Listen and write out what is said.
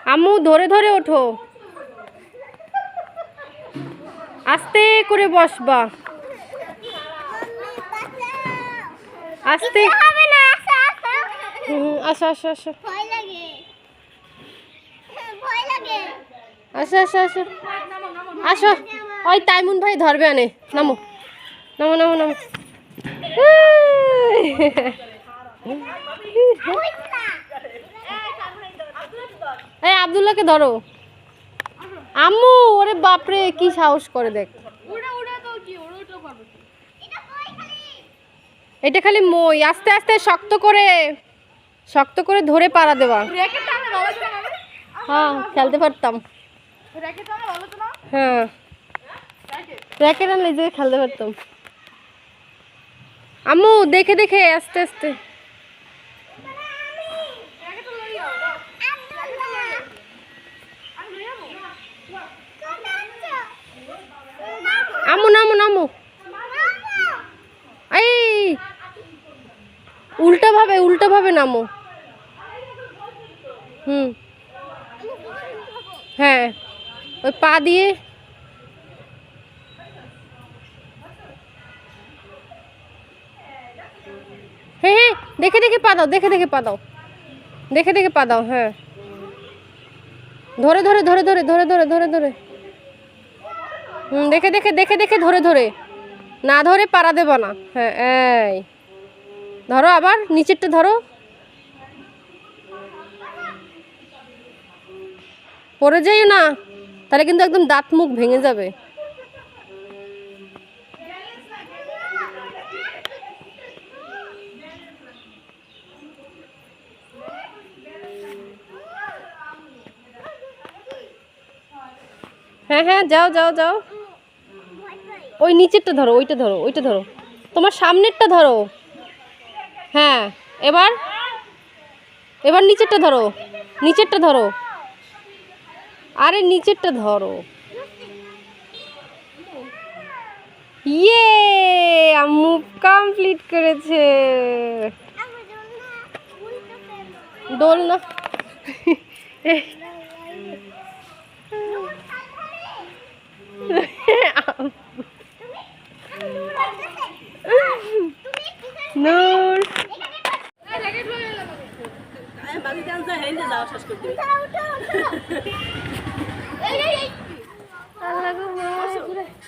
আম্মু ধরে ধরে ওঠো, আস্তে করে বসবা, আস্তে। আসো আসো আসো, আসো আসো আসো আসো। ওই তাইমুন ভাই ধরবে আনে, নামো নামো নামো নামো। এই আব্দুল্লাহকে ধরো। আম্মু ওরে বাপরে কি সাহস করে দেখ। এটা খালি মই, আস্তে আস্তে শক্ত করে ধরে পাড়া দেওয়া। হ্যাঁ খেলতে পারতাম। হ্যাঁ র্যাকেট আনলে যে খেলতে পারতাম। আম্মু দেখে দেখে আস্তে আস্তে। আম্মু নামো নামো। এই উল্টা ভাবে নামো। হ্যাঁ ওই পা দিয়ে। হ্যাঁ হ্যাঁ দেখে দেখে পা দাও, দেখে দেখে পা দাও, দেখে দেখে পা দাও। হ্যাঁ ধরে ধরে ধরে ধরে ধরে ধরে ধরে ধরে। দেখে দেখে দেখে দেখে ধরে ধরে, না ধরে পাড়া দেবা না। হ্যাঁ এই ধরো, আবার নিচেরটা ধরো। পড়ে যাইও না, তাহলে কিন্তু একদম দাঁত মুখ ভেঙে যাবে। হ্যাঁ হ্যাঁ যাও যাও যাও। ওই নিচেরটা ধরো, ওইটা ধরো, ওইটা ধরো, তোমার সামনেরটা ধরো। হ্যাঁ এবার এবার নিচেরটা ধরো, নিচেরটা ধরো, আরে নিচেরটা ধরো। ইয়ে আম্মু কমপ্লিট করেছে। দোল না নূর